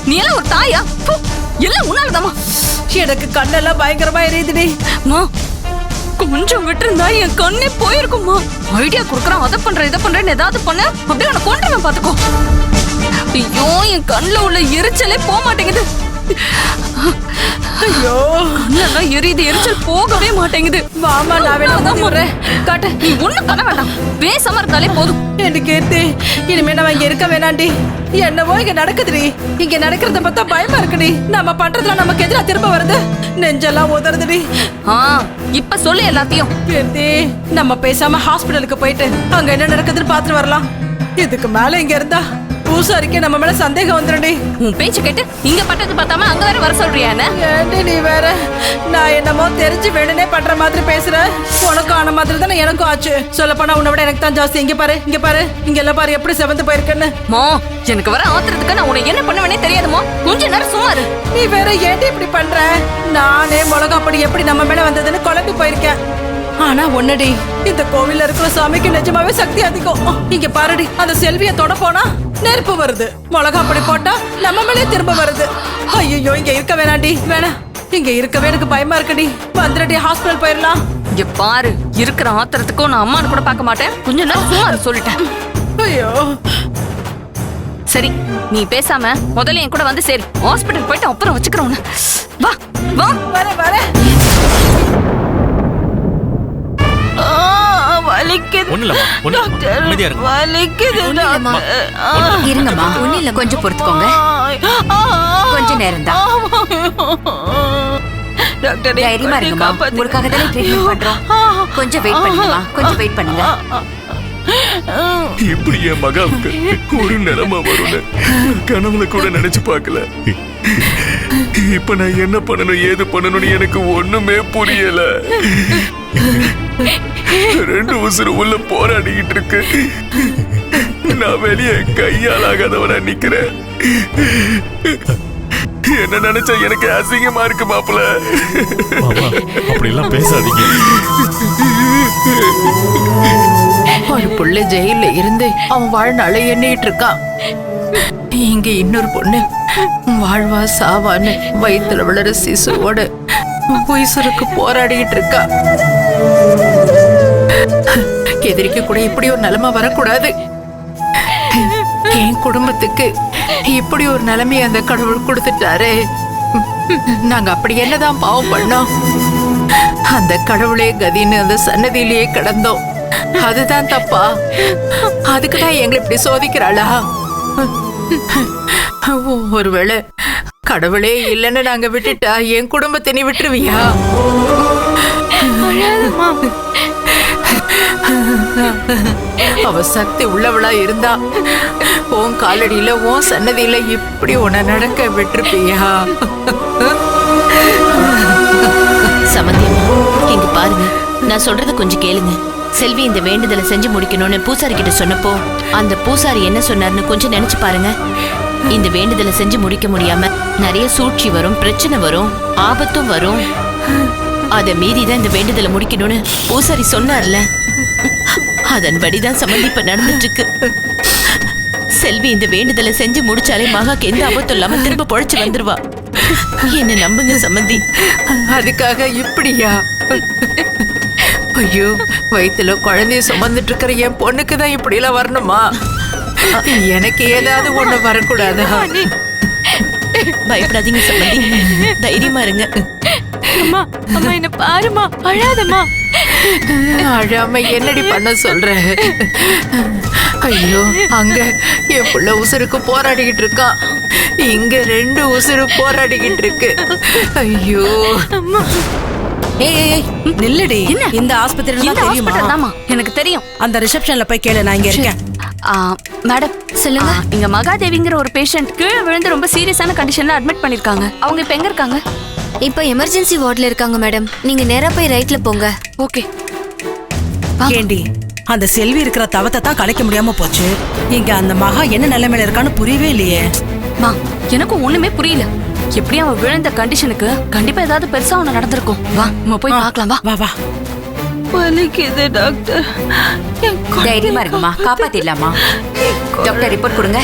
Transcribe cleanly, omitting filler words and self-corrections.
நீ எல்லாம் ஒரு தாயா? எல்லாம் உன்னாலதாம்மா. எனக்கு கண்ணெல்லாம் பயங்கரமா எரியுதுடி. கொஞ்சம் விட்டுருந்தா என் கண்ணே போயிருக்குமா. ஐடியா குடுக்கறான், அதை பண்றேன் இதை பண்றேன்னு ஏதாவது பண்ண அப்படியே உன்னை கொண்டுருவேன் பாத்துக்கோ. ஐயோ, என் கண்ணுல உள்ள எரிச்சலே போக மாட்டேங்குது. ஐயோ, கண்ணெல்லாம் எரியுது, எரிச்சல் போகவே மாட்டேங்குது. மாமா நான் வேணா காட்டு. நீ ஒண்ணும் பண்ண வேண்டாம், பேசாம இருந்தாலே போதும். எனக்கு இனிமே நம்ம இங்க இருக்க வேணாண்டி. என்னவோ இங்க நடக்குதுடி. இங்க நடக்கிறத பார்த்தா பயமா இருக்குடி. நம்ம பண்றதுல நமக்கு எதிரா திரும்ப வருது. நெஞ்செல்லாம் உதறுதுடி. இப்ப சொல்லு எல்லாத்தையும். நம்ம பேசாம ஹாஸ்பிடலுக்கு போயிட்டு அங்க என்ன நடக்குதுன்னு பாத்துட்டு வரலாம். இதுக்கு மேல இங்க இருந்தா பூசாரிக்கே நம்ம மேல சந்தேகம் வந்துடுடி. உன் பேச்சு கேட்டு இங்க பட்டது பார்த்தாம அங்க வேற வர சொல்றியா? நீ வேற நான் என்னமோ தெரிஞ்சு வேணுனே பண்ற மாதிரி பேசுற. உனக்கும் ஆன மாதிரி தானே எனக்கும் ஆச்சு. சொல்ல போனா உன்னை விட எனக்கு தான் ஜாஸ்தி. இங்க பாரு, இங்க பாரு, இங்க எல்லாம் பாரு எப்படி செவந்து போயிருக்குன்னு. எனக்கு வர ஆத்திரத்துக்கு நான் உனக்கு என்ன பண்ணுவேனே தெரியாதுமோ. கொஞ்ச நேரம் சும்மா இரு. நீ வேற ஏன்டி இப்படி பண்ற? நானே மிளகா பொடி எப்படி நம்ம மேல வந்ததுன்னு குழம்பி போயிருக்கேன். ஆனா ஒன்னடி, இந்த கோவில்ல இருக்கிற சாமிக்கு நிஜமாவே சக்தி அதிகம். இங்க பாருடி, அந்த செல்விய தொட போனா நெருப்பு வருது. மிளகா பொடி போட்டா நம்ம மேலே திரும்ப வருது. ஐயோ, இங்க இருக்க வேணாண்டி. வேணா, இங்க இருக்கவே எனக்கு பயமா இருக்குடி. வந்துடுடி, ஹாஸ்பிடல் போயிடலாம். இங்க பாரு, இருக்கிற ஆத்திரத்துக்கும் நான் அம்மானு கூட பார்க்க மாட்டேன். கொஞ்ச நேரம் சும்மா இரு சொல்லிட்டேன். ஐயோ, சரி நீ பேசாம முதல்ல என் கூட வந்து சரி, ஹாஸ்பிடல் போயிட்டு அப்புறம் வச்சுக்கிறோம். வா வா. வர வர. இருங்கம்மா, ஒண்ணு இல்ல, கொஞ்சம் பொறுத்துக்கோங்க. கொஞ்ச நேரம் தான். தைரியமா இருங்கம்மா, உங்களுக்காக தானே ட்ரீட்மெண்ட் பண்றோம். கொஞ்சம் வெயிட் பண்ணுங்கம்மா, கொஞ்சம் வெயிட் பண்ணுங்க. இப்படி என் மகாவுக்கு ஒரு நிலைமை வரும்னு கனவுல கூட நினைச்சு பார்க்கல. இப்ப நான் என்ன பண்ணணும் ஏது பண்ணணும்னு எனக்கு ஒண்ணுமே புரியல. 2 உசுறு உள்ள போராடிக்கிட்டு இருக்கு. நான் வெளியே கையாலாகாதவனா நிக்கிறேன். என்ன நினைச்சா எனக்கு அசிங்கமா இருக்கு மாப்பிள்ள. அப்படி எல்லாம் பேசாதீங்க. ஒரு புள்ள ஜெயில இருந்து அவன் வாழ்நாள எண்ணிட்டு இருக்கான். இங்க இன்னொரு பொண்ணு வாழ்வா சாவான்னு வயித்துல வளர சிசுவோட உயிருக்கு போராடிட்டு இருக்கா. எதிரிக்கு கூட இப்படி ஒரு நிலைமை வரக்கூடாது. என் குடும்பத்துக்கு இப்படி ஒரு நிலைமையை அந்த கடவுள் கொடுத்துட்டாரு. நாங்க அப்படி என்னதான் பாவம் பண்ணோம்? அந்த கடவுளே கதின்னு அந்த சன்னதியிலேயே கிடந்தோம். அதுதான் தப்பா? அதுக்குதான் எங்களை இப்படி சோதிக்கிறாளா? ஒருவேளை கடவுளே இல்லைன்னு நாங்க விட்டுட்டா என் குடும்பத்தை நீ விட்டுருவியா? அவ சக்தி உள்ளவளா இருந்தா உன் காலடியில உன் சன்னதியில இப்படி உன்னை நடக்க விட்டுருப்பியா? சமந்தியம்மா, இங்க பாருங்க, நான் சொல்றத கொஞ்சம் கேளுங்க. செல்வி இந்த வேண்டுதலை செஞ்சு முடிக்கணும்னு பூசாரி கிட்ட சொன்னப்போ அந்த பூசாரி என்ன சொன்னார்னு கொஞ்சம் நினைச்சு பாருங்க. இந்த வேண்டுதலை செஞ்சு முடிக்க முடியாம நிறைய சூழ்ச்சி வரும், பிரச்சனை வரும், ஆபத்தும் வரும். அத மீறிதான் இந்த வேண்டுதலை முடிக்கணும்னு பூசாரி சொன்னார்ல. அதன்படிதான் சம்பந்தி இப்ப நடந்துட்டு இருக்கு. செல்வி இந்த வேண்டுதலை செஞ்சு முடிச்சாலே மகாக்கு எந்த ஆபத்தும் இல்லாம திரும்ப பொழைச்சு வந்துருவா. என்ன நம்புங்க சம்பந்தி. அதுக்காக இப்படியா? ஐயோ, வயித்துல குழந்தைய சுமந்துட்டு இருக்கிற என் பொண்ணுக்கு தான் இப்படி எல்லாம் வரணுமா? எனக்கு ஏதாவது ஒண்ணு வரக்கூடாதா? பயப்படாதீங்க சம்பந்தி, தைரியமா இருங்க. அம்மா அம்மா என்ன பாருமா, அழாதம்மா. அழாம என்னடி பண்ண சொல்ற? ஐயோ, அங்க என் புள்ள உசுருக்கு போராடிக்கிட்டு இருக்கான். இங்க 2 உசுறு போராடிக்கிட்டு இருக்கு. ஐயோ, ஏய் நில்லுடி. இந்த ஆஸ்பத்திரியில தான் தெரியுமா? எனக்கு தெரியும். அந்த ரிசப்ஷன்ல போய் கேளு, நான் இங்க இருக்கேன். மேடம் சொல்லுங்க. இங்க மகாதேவிங்கிற ஒரு பேஷண்ட் கீழே விழுந்து ரொம்ப சீரியஸான கண்டிஷன்ல அட்மிட் பண்ணிருக்காங்க. அவங்க இப்ப எங்க இருக்காங்க? இப்ப எமர்ஜென்சி வார்ட்ல இருக்காங்க மேடம். நீங்க நேரா போய் ரைட்ல போங்க. ஓகே. ஏண்டி, அந்த செல்வி இருக்கிற தவத்தை தான் கலைக்க முடியாம போச்சு. இங்க அந்த மகா என்ன நிலைமையில இருக்கான்னு புரியவே இல்லையே. எனக்கும் ஒண்ணுமே புரியல. எப்படியும் அவன் விழுந்த கண்டிஷனுக்கு கண்டிப்பா ஏதாவது பெருசா ஒண்ணு நடந்திருக்கும். வா நம்ம போய் பார்க்கலாம். வா வா வா. வலிக்குது டாக்டர். தைரியமா இருக்குமா, காப்பாத்திடலாமா? டாக்டர் ரிப்போர்ட் கொடுங்க.